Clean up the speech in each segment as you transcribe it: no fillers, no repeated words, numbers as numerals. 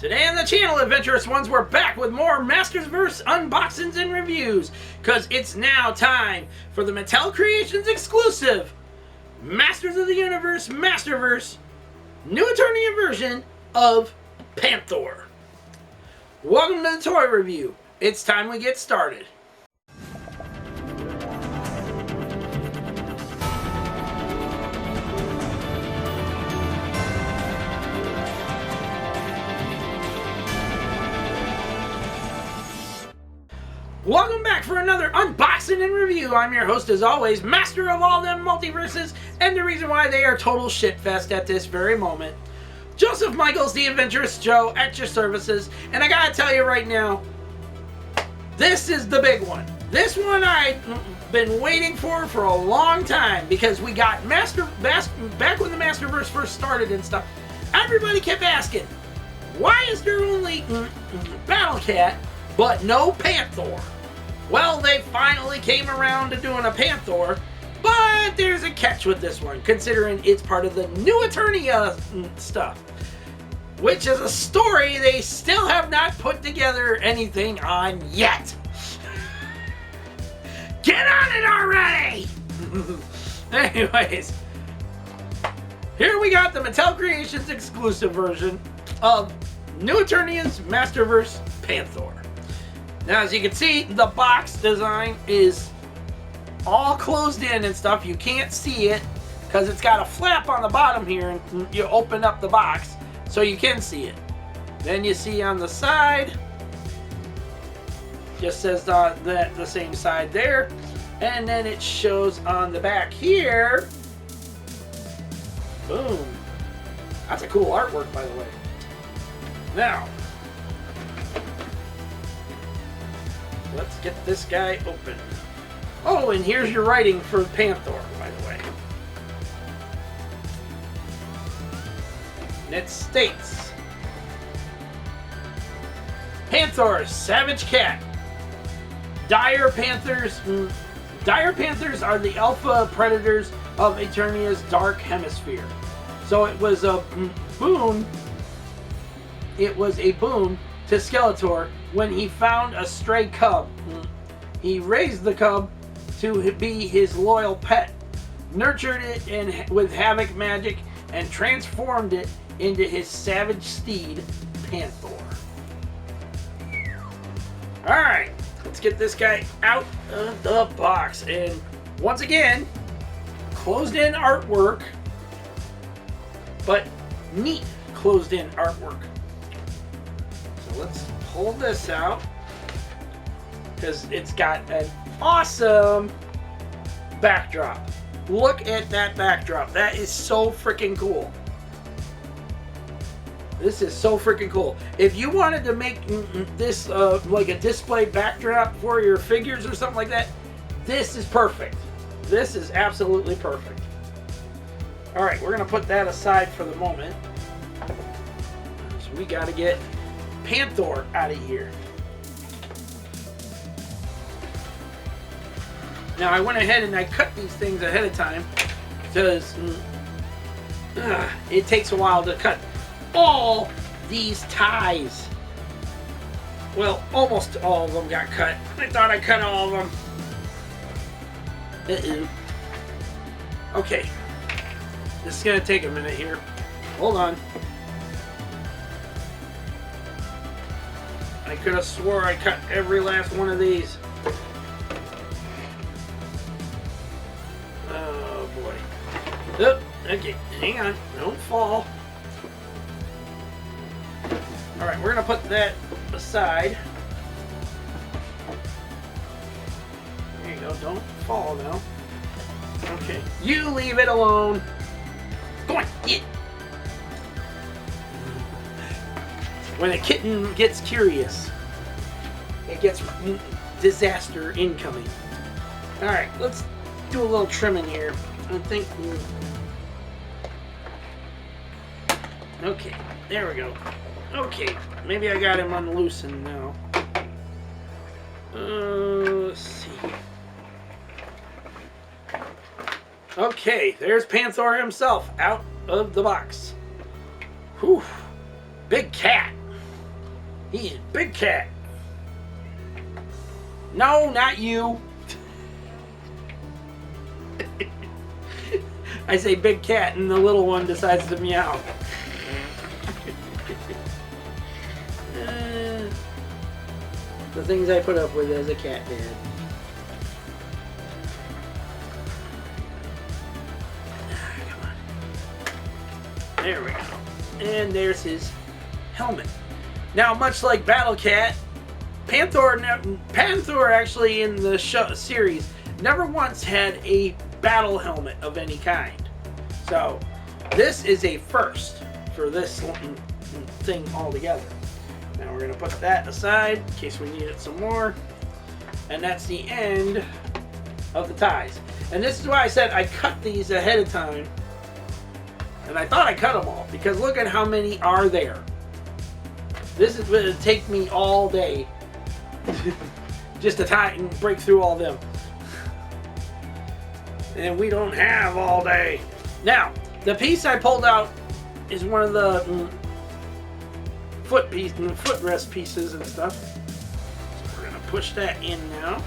Today on the channel, Adventurous Ones, we're back with more Masterverse unboxings and reviews, because it's now time for the Mattel Creations exclusive Masters of the Universe Masterverse new Eternia version of Panthor. Welcome to the toy review. It's time we get started. Welcome back for another unboxing and review. I'm your host, as always, master of all them multiverses, and the reason why they are total shitfest at this very moment. Joseph Michaels, the Adventurous Joe, at your services, and I gotta tell you right now, this is the big one. This one I've been waiting for a long time, because we got back when the Masterverse first started and stuff, everybody kept asking, why is there only Battle Cat but no Panthor? Well, they finally came around to doing a Panthor, but there's a catch with this one, considering it's part of the new Eternia stuff, which is a story they still have not put together anything on yet. Get on it already! Anyways, here we got the Mattel Creations exclusive version of New Eternia's Masterverse Panthor. Now, as you can see, the box design is all closed in and stuff. You can't see it because it's got a flap on the bottom here, and you open up the box so you can see it. Then you see on the side, just says the same side there, and then it shows on the back here. Boom. That's a cool artwork, by the way. Now, let's get this guy open. Oh, and here's your writing for Panthor, by the way. And it states, Panthor, Savage Cat. Dire Panthers are the alpha predators of Eternia's dark hemisphere. So it was a boon. It was a boon to Skeletor when he found a stray cub. He raised the cub to be his loyal pet, nurtured it with havoc magic, and transformed it into his savage steed, Panthor. Alright, let's get this guy out of the box. And once again, closed in artwork, but neat closed in artwork. So let's pull this out, because it's got an awesome backdrop. Look at that backdrop. That is so freaking cool. This is so freaking cool. If you wanted to make this like a display backdrop for your figures or something like that, this is perfect. This is absolutely perfect. Alright, we're going to put that aside for the moment. So we got to get Panthor out of here. Now, I went ahead and I cut these things ahead of time because it takes a while to cut all these ties. Well, almost all of them got cut. I thought I cut all of them. Okay. This is going to take a minute here. Hold on. I could have swore I cut every last one of these. Oh boy. Oh, okay, hang on. Don't fall. Alright, we're going to put that aside. There you go. Don't fall now. Okay. You leave it alone. Go on, get. When a kitten gets curious, it gets disaster incoming. Alright, let's do a little trimming here. I think. Okay, there we go. Okay, maybe I got him unloosened now. Let's see. Okay, there's Panthor himself out of the box. Whew, big cat. He's Big Cat. No, not you. I say Big Cat and the little one decides to meow. The things I put up with as a cat dad. Come on. There we go. And there's his helmet. Now, much like Battle Cat, Panthor actually in the series never once had a battle helmet of any kind. So, this is a first for this thing altogether. Now we're going to put that aside in case we need it some more. And that's the end of the ties. And this is why I said I cut these ahead of time. And I thought I cut them all because look at how many are there. This is going to take me all day just to tie and break through all them. And we don't have all day. Now, the piece I pulled out is one of the footrest pieces and stuff. So we're going to push that in now.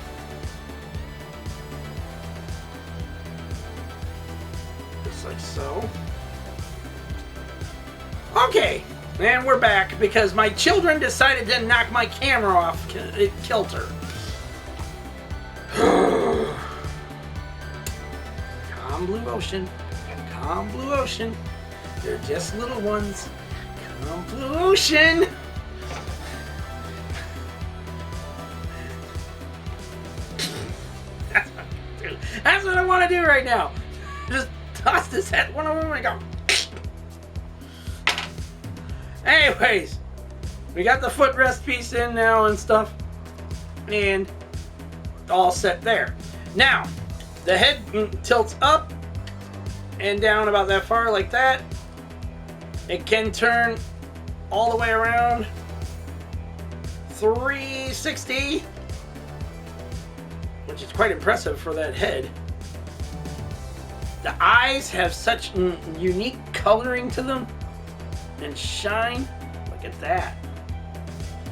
Just like so. Okay, and we're back because my children decided to knock my camera off kilter. Calm blue ocean. Calm blue ocean. They're just little ones. Calm blue ocean. That's what I want to do right now. Just toss this at one of them and go. Anyways, we got the footrest piece in now and stuff. And all set there. Now, the head tilts up and down about that far like that. It can turn all the way around 360, which is quite impressive for that head. The eyes have such unique coloring to them and shine. Look at that.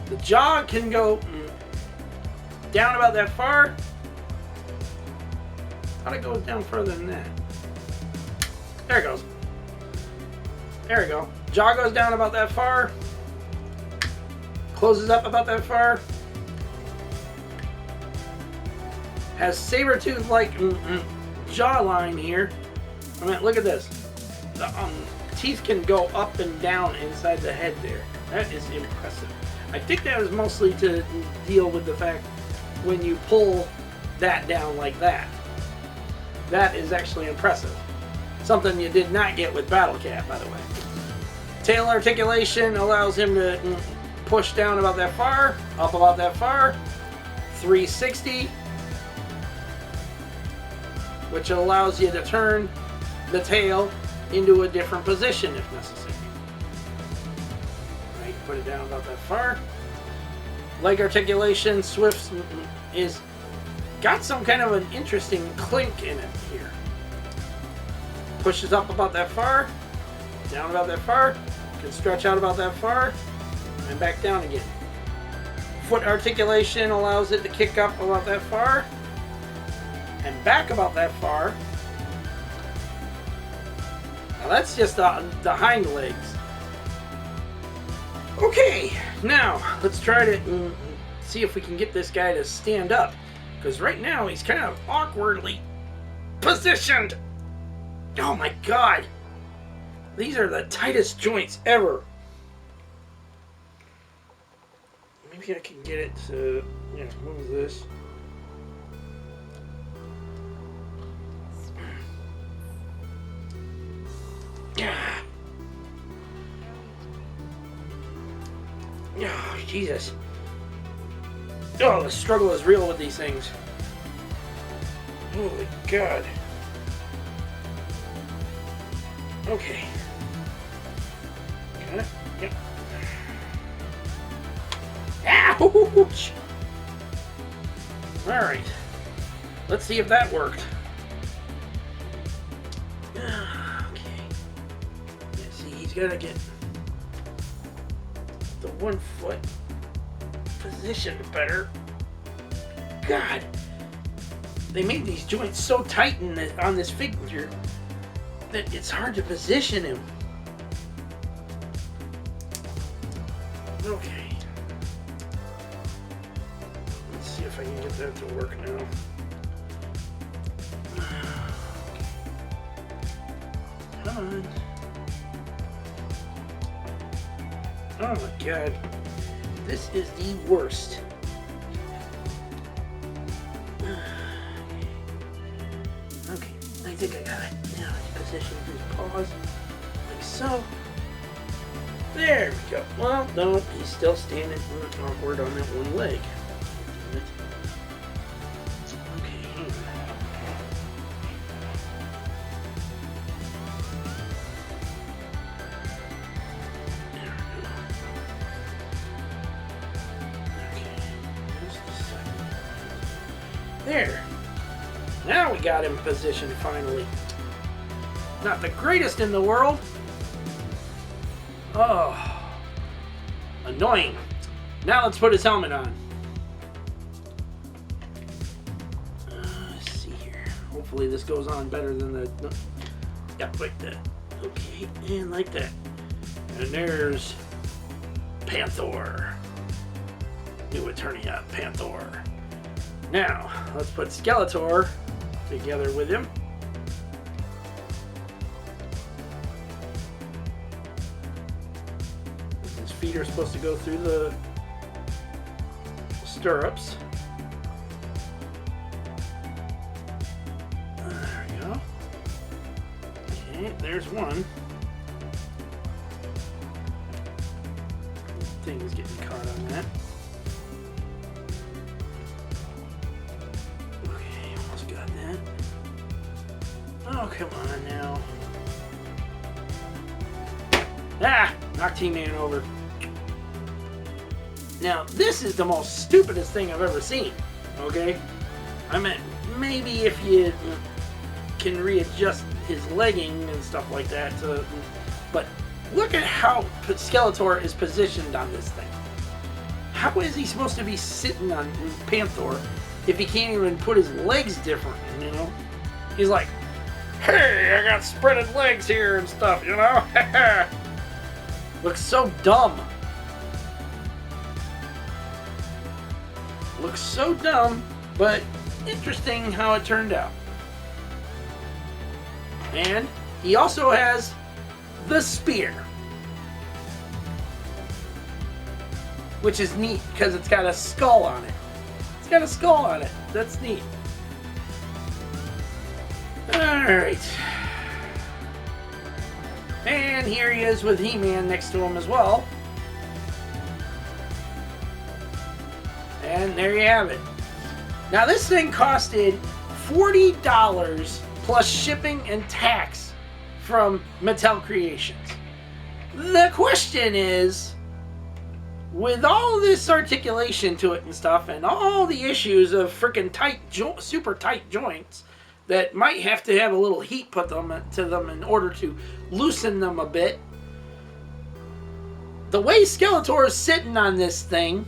The jaw can go down about that far. Thought it goes down further than that. There it goes. There we go. Jaw goes down about that far. Closes up about that far. Has saber-tooth-like jawline here. I mean, look at this. The teeth can go up and down inside the head there. That is impressive. I think that was mostly to deal with the fact when you pull that down like that. That is actually impressive. Something you did not get with Battle Cat, by the way. Tail articulation allows him to push down about that far, up about that far. 360, which allows you to turn the tail into a different position if necessary. Right, put it down about that far. Leg articulation, Swift's is got some kind of an interesting clink in it here. Pushes up about that far, down about that far, can stretch out about that far, and back down again. Foot articulation allows it to kick up about that far, and back about that far. Now that's just the hind legs. Okay, now let's try to see if we can get this guy to stand up. Because right now he's kind of awkwardly positioned. Oh my god. These are the tightest joints ever. Maybe I can get it to move this. Oh, Jesus. Oh, the struggle is real with these things. Holy God. Okay. Got it? Yep. Ouch! Alright. Let's see if that worked. Okay. Yeah, see, he's got to get the one foot positioned better. God, they made these joints so tight on this figure that it's hard to position him. Okay. Let's see if I can get that to work now. Come on. Oh my god. This is the worst. Okay, I think I got it. Now I position his paws like so. There we go. Well, no, he's still standing awkward on that one leg. Okay, hang on. There. Now we got him positioned finally. Not the greatest in the world. Oh. Annoying. Now let's put his helmet on. Let's see here. Hopefully this goes on better than the... Yep, like that. Okay, and like that. And there's Panthor. New Eternia, Panthor. Now, let's put Skeletor together with him. His feet are supposed to go through the stirrups. There we go. Okay, there's one. Thing's getting caught on that. Oh, come on now. Ah! Knocked T-Man over. Now, this is the most stupidest thing I've ever seen. Okay? I mean, maybe if you can readjust his legging and stuff like that. But look at how Skeletor is positioned on this thing. How is he supposed to be sitting on Panthor if he can't even put his legs different, you know? He's like, hey, I got spreaded legs here and stuff, you know? Looks so dumb. Looks so dumb, but interesting how it turned out. And he also has the spear, which is neat because it's got a skull on it. It's got a skull on it. That's neat. Alright. And here he is with He-Man next to him as well. And there you have it. Now this thing costed $40 plus shipping and tax from Mattel Creations. The question is, with all this articulation to it and stuff, and all the issues of freaking tight, super tight joints that might have to have a little heat put to them in order to loosen them a bit, the way Skeletor is sitting on this thing,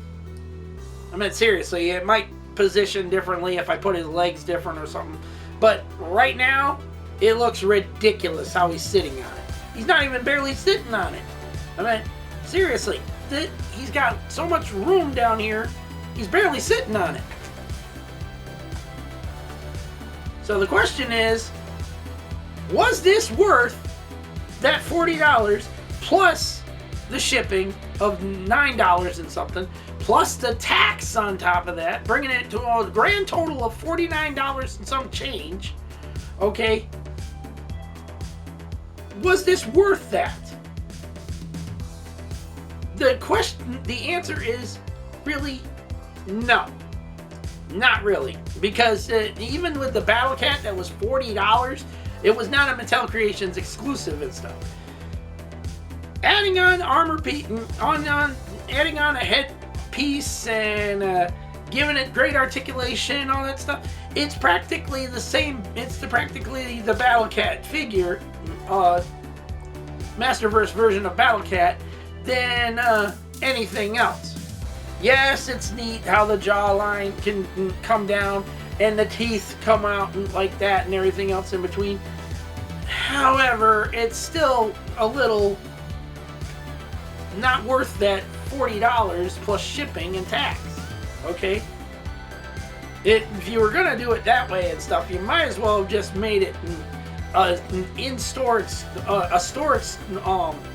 I mean, seriously, it might position differently if I put his legs different or something, but right now, it looks ridiculous how he's sitting on it. He's not even barely sitting on it. I mean, seriously, he's got so much room down here, he's barely sitting on it. So the question is, was this worth that $40 plus the shipping of $9 and something, plus the tax on top of that, bringing it to a grand total of $49 and some change? Okay, was this worth that? The answer is really no. Not really, because even with the Battle Cat that was $40, it was not a Mattel Creations exclusive and stuff. Adding on armor piece, adding on a head piece and giving it great articulation and all that stuff, it's practically the same. It's practically the Battle Cat figure, Masterverse version of Battle Cat, than anything else. Yes, it's neat how the jawline can come down and the teeth come out and like that and everything else in between. However, it's still a little not worth that $40 plus shipping and tax. Okay? If you were going to do it that way and stuff, you might as well have just made it in-store, a store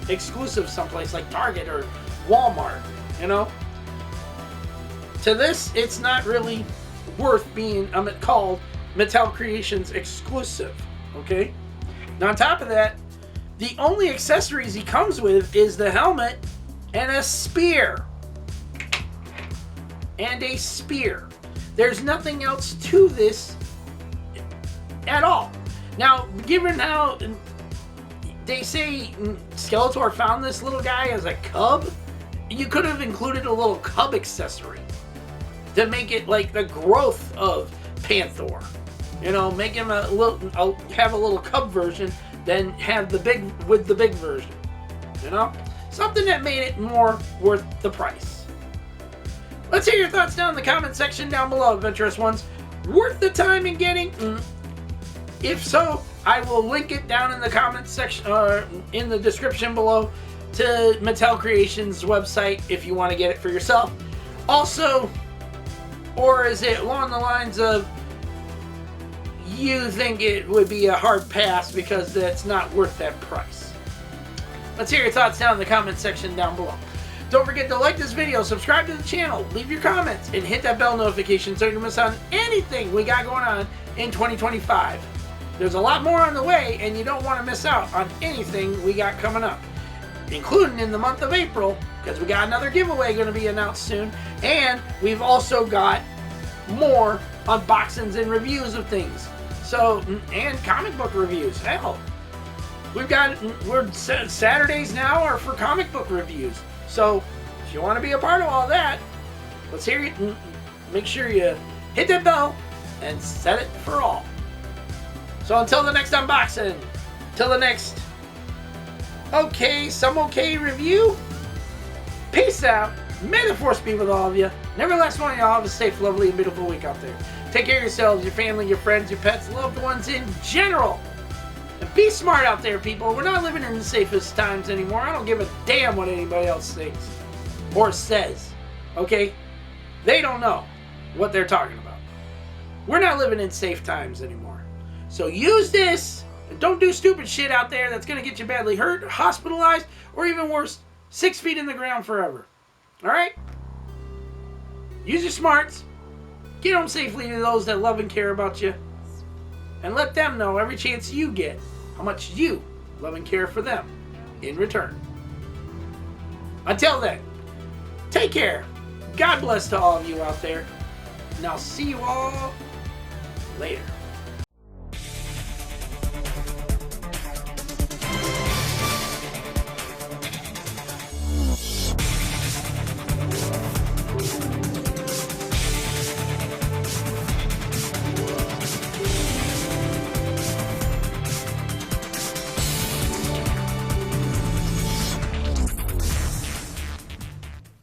exclusive someplace like Target or Walmart, you know? To this, it's not really worth being called Mattel Creations exclusive, okay? Now on top of that, the only accessories he comes with is the helmet and a spear. And a spear. There's nothing else to this at all. Now, given how they say Skeletor found this little guy as a cub, you could have included a little cub accessory to make it like the growth of Panthor. You know, make him have a little cub version, then have the big version. You know, something that made it more worth the price. Let's hear your thoughts down in the comment section down below, Adventurous Ones. Worth the time in getting? If so, I will link it down in the comment section, in the description below, to Mattel Creations website if you want to get it for yourself. Also, or is it along the lines of you think it would be a hard pass because it's not worth that price? Let's hear your thoughts down in the comment section down below. Don't forget to like this video, subscribe to the channel, leave your comments, and hit that bell notification so you don't miss on anything we got going on in 2025. There's a lot more on the way, and you don't want to miss out on anything we got coming up, including in the month of April, because we got another giveaway going to be announced soon, and we've also got more unboxings and reviews of things. So, and comic book reviews. Hell, Saturdays now are for comic book reviews. So, if you want to be a part of all that, let's hear it. Make sure you hit that bell and set it for all. So until the next unboxing, till the next some okay review, peace out. May the force be with all of you. Never last one of y'all have a safe, lovely, and beautiful week out there. Take care of yourselves, your family, your friends, your pets, loved ones in general. And be smart out there, people. We're not living in the safest times anymore. I don't give a damn what anybody else thinks or says. Okay? They don't know what they're talking about. We're not living in safe times anymore. So use this and don't do stupid shit out there that's going to get you badly hurt, hospitalized, or even worse, 6 feet in the ground forever. Alright? Use your smarts. Get home safely to those that love and care about you. And let them know every chance you get how much you love and care for them in return. Until then, take care. God bless to all of you out there. And I'll see you all later.